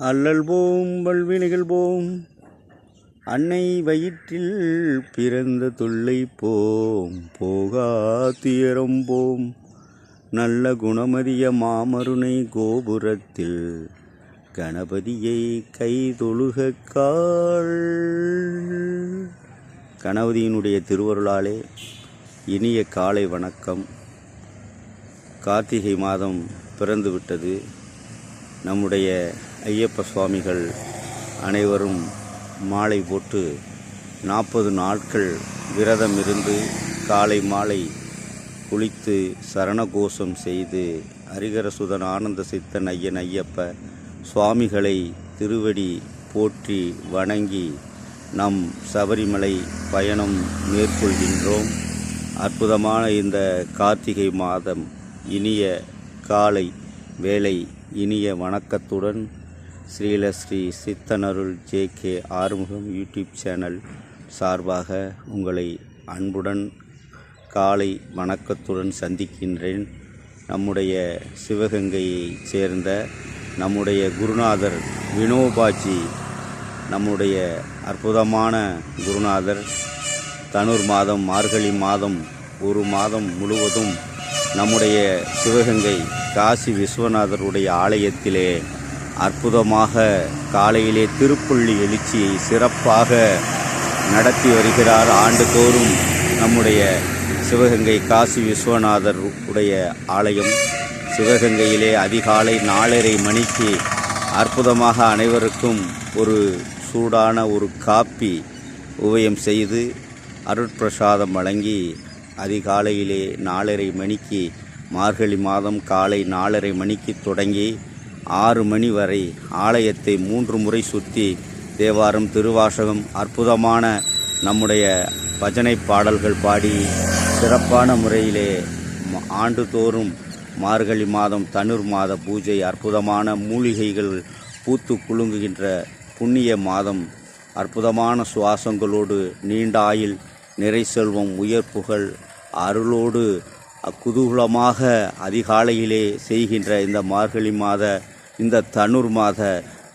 அல்லல் போம் வல்வினைகள் போம், அன்னை வயிற்றில் பிறந்த தொல்லை போம், போகா துயரம் போம், நல்ல குணமறிய மாமருணை கோபுரத்தில் கணபதியை கை தொழுகாள். கணபதியினுடைய திருவருளாலே இனிய காலை வணக்கம். கார்த்திகை மாதம் பிறந்துவிட்டது. நம்முடைய ஐயப்ப சுவாமிகள் அனைவரும் மாலை போட்டு 40 நாட்கள் விரதம் இருந்து காலை மாலை குளித்து சரணகோஷம் செய்து ஹரிகரசுதன் ஆனந்த சித்தன் ஐயன் ஐயப்ப சுவாமிகளை திருவடி போற்றி வணங்கி நம் சபரிமலை பயணம் மேற்கொள்கின்றோம். அற்புதமான இந்த கார்த்திகை மாதம் இனிய காலை வேளை இனிய வணக்கத்துடன் Sri Siddhanarul JK. Arumugam YouTube channel சார்பாக உங்களை அன்புடன் காலை வணக்கத்துடன் சந்திக்கின்றேன். நம்முடைய சிவகங்கையை சேர்ந்த நம்முடைய குருநாதர் வினோபாஜி, நம்முடைய அற்புதமான குருநாதர் தனுர் மாதம் மார்கழி மாதம் ஒரு மாதம் முழுவதும் நம்முடைய சிவகங்கை காசி விஸ்வநாதருடைய ஆலயத்திலே அற்புதமாக காலையிலே திருப்பள்ளி எழுச்சியை சிறப்பாக நடத்தி வருகிறார். ஆண்டுதோறும் நம்முடைய சிவகங்கை காசி விஸ்வநாதர் உடைய ஆலயம் சிவகங்கையிலே அதிகாலை 4:30 மணிக்கு அற்புதமாக அனைவருக்கும் ஒரு சூடான ஒரு காப்பி உபயம் செய்து அருட்பிரசாதம் வழங்கி அதிகாலையிலே 4:30 மணிக்கு மார்கழி மாதம் காலை 4:30 மணிக்கு தொடங்கி 6 மணி வரை ஆலயத்தை 3 முறை சுற்றி தேவாரம் திருவாசகம் அற்புதமான நம்முடைய பஜனை பாடல்கள் பாடி சிறப்பான முறையிலே ஆண்டுதோறும் மார்கழி மாதம் தனுர் மாத பூஜை அற்புதமான மூலிகைகள் பூத்து குலுங்குகின்ற புண்ணிய மாதம் அற்புதமான சுவாசங்களோடு நீண்ட ஆயுள் நிறை செல்வம் உயர் புகழ் அருளோடு குதூகலமாக அதிகாலையிலே செய்கின்ற இந்த மார்கழி மாத இந்த தனுர் மாத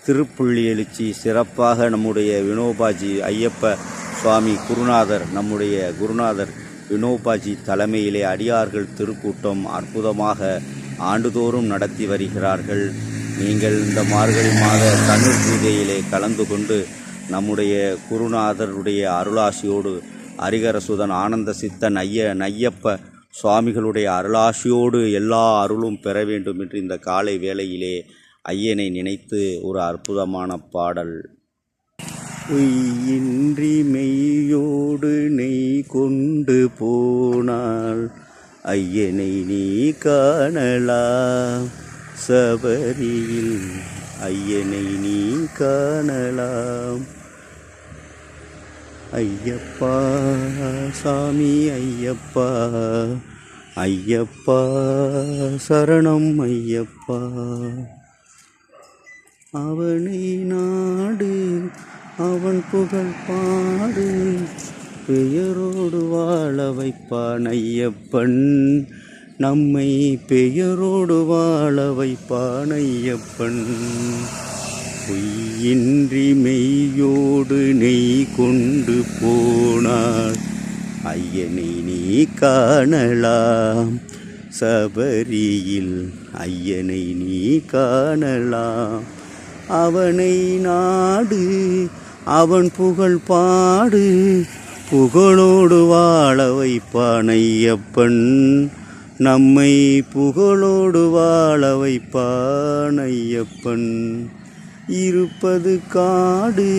திருப்புள்ளி எழுச்சி சிறப்பாக நம்முடைய வினோபாஜி ஐயப்ப சுவாமி குருநாதர் நம்முடைய குருநாதர் வினோபாஜி தலைமையிலே அடியார்கள் திருக்கூட்டம் அற்புதமாக ஆண்டுதோறும் நடத்தி வருகிறார்கள். நீங்கள் இந்த மார்கழி மாத தனுர் பூஜையிலே கலந்து கொண்டு நம்முடைய குருநாதருடைய அருளாசியோடு ஹரிகரசுதன் ஆனந்த சித்தன் ஐயப்ப சுவாமிகளுடைய அருளாசியோடு எல்லா அருளும் பெற வேண்டும் என்று இந்த காலை வேளையிலே ஐயனை நினைத்து ஒரு அற்புதமான பாடல். உயின்றி மெய்யோடு நெய் கொண்டு போனால் ஐயனை நீ காணலாம், சபரியில் ஐயனை நீ காணலாம். ஐயப்பா சாமி ஐயப்பா, ஐயப்பா சரணம் ஐயப்பா. அவனை நாடு அவன் புகழ் பாடு, பெயரோடு வாழ வைப்பான் ஐயப்பன், நம்மை பெயரோடு வாழ வைப்பான் ஐயப்பன். பொய்யின்றி மெய்யோடு நெய் கொண்டு போனாள் ஐயனை நீ காணலாம், சபரியில் ஐயனை நீ காணலாம். அவனை நாடு அவன் புகழ் பாடு, புகழோடு வாழ வைப்பான் ஐயப்பன், நம்மை புகழோடு வாழ வைப்பான் ஐயப்பன். இருப்பது காடு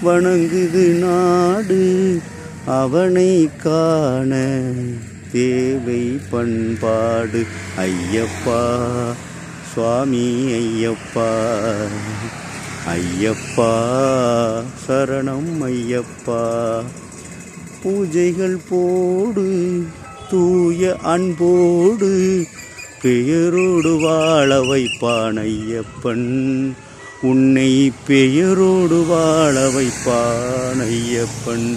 வணங்குது நாடு, அவனை காண தேவை பண்பாடு. ஐயப்பா சுவாமி ஐயப்பா, ஐயப்பா சரணம் ஐயப்பா. பூஜைகள் போடு தூய அன்போடு, பெயரோடு வாழ வைப்பான் ஐயப்பன், உன்னை பெயரோடு வாழ வைப்பான் ஐயப்பன்.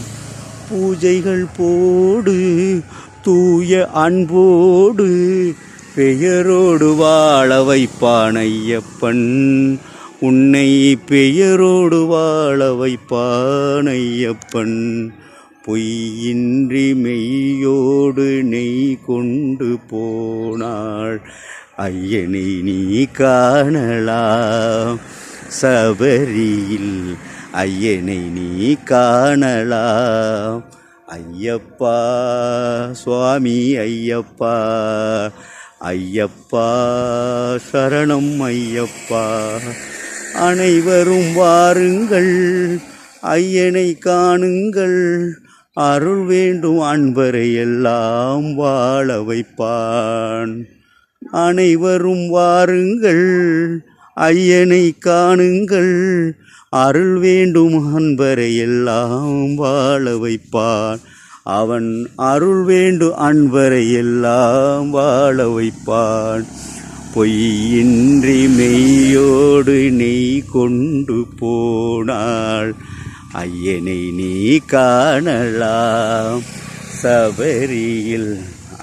பூஜைகள் போடு தூய அன்போடு, பெயரோடு வாழ வைப்பான் ஐயப்பன், உன்னை பெயரோடு வாழ வைப்பான் ஐயப்பன். பொய்யின்றி மெய்யோடு நெய் கொண்டு போனாள் ஐயனை நீ காணலாம் சபரியில். ஐயனை நீ காணலாம் ஐயப்பா சுவாமி ஐயப்பா. ஐயப்பா சரணம் ஐயப்பா. அனைவரும் வாருங்கள் ஐயனை காணுங்கள். அருள் வேண்டும் அன்பரை எல்லாம் வாழ வைப்பான். அனைவரும் வாருங்கள் ஐயனை காணுங்கள். அருள் வேண்டும் அன்பரை எல்லாம் வாழ வைப்பான். அவன் அருள் வேண்டும் அன்பரை எல்லாம் வாழ வைப்பான். பொய்யின்றி மெய்யோடு நெய் கொண்டு போனாள் ஐயனை நீ காணலாம் சபரியில்.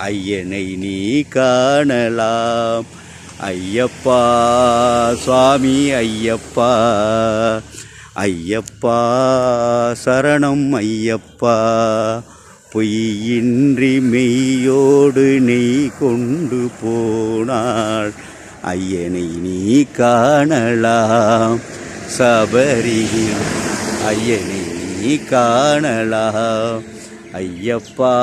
ஐயனை நீ காணலாம் ஐயப்பா சுவாமி ஐயப்பா. ஐயப்பா சரணம் ஐயப்பா. பொய்யின்றி மெய்யோடு நெய் கொண்டு போனாள் ஐயனை நீ காணலாம் சபரியில். ஐயனை நீ காணலாம் ஐயப்பா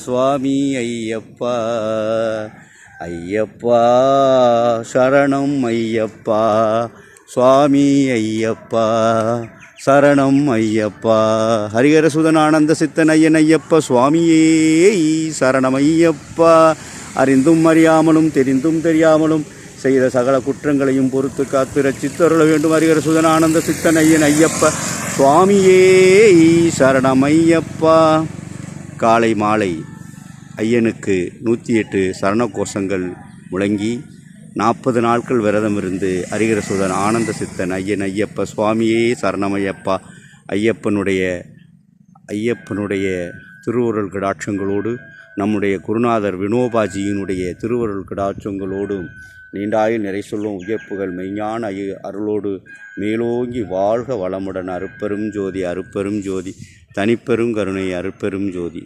சுவாமி ஐயப்பா. ஐயப்பா சரணம் ஐயப்பா சுவாமி ஐயப்பா சரணம் ஐயப்பா. ஹரிஹரசுதன் ஆனந்த சித்தன் ஐயன் ஐயப்ப சுவாமியே சரணம் ஐயப்பா. அறிந்தும் அறியாமலும் தெரிந்தும் தெரியாமலும் செய்த சகல குற்றங்களையும் பொறுத்து காத்து ரட்சித்தருள வேண்டும். ஹரிஹரசுதன் ஆனந்த சித்தன் ஐயன் ஐயப்ப சுவாமியே சரணம் ஐயப்பா. காலை மாலை ஐயனுக்கு 108 சரண கோஷங்கள் முழங்கி 40 நாட்கள் விரதம் இருந்து ஹரிஹரசுதன் ஆனந்த சித்தன் ஐயன் ஐயப்ப சுவாமியே சரணமையப்பா. ஐயப்பனுடைய திருவருள் கடாட்சங்களோடு நம்முடைய குருநாதர் வினோபாஜியினுடைய திருவருள் கடாட்சங்களோடும் நீண்டாயில் நிறை சொல்லும் உயர்ப்புகள் மெய்ஞான அருளோடு மேலோங்கி வாழ்க வளமுடன். அருட்பெரும் ஜோதி அருட்பெரும் ஜோதி தனிப்பெரும் கருணை அருட்பெரும் ஜோதி.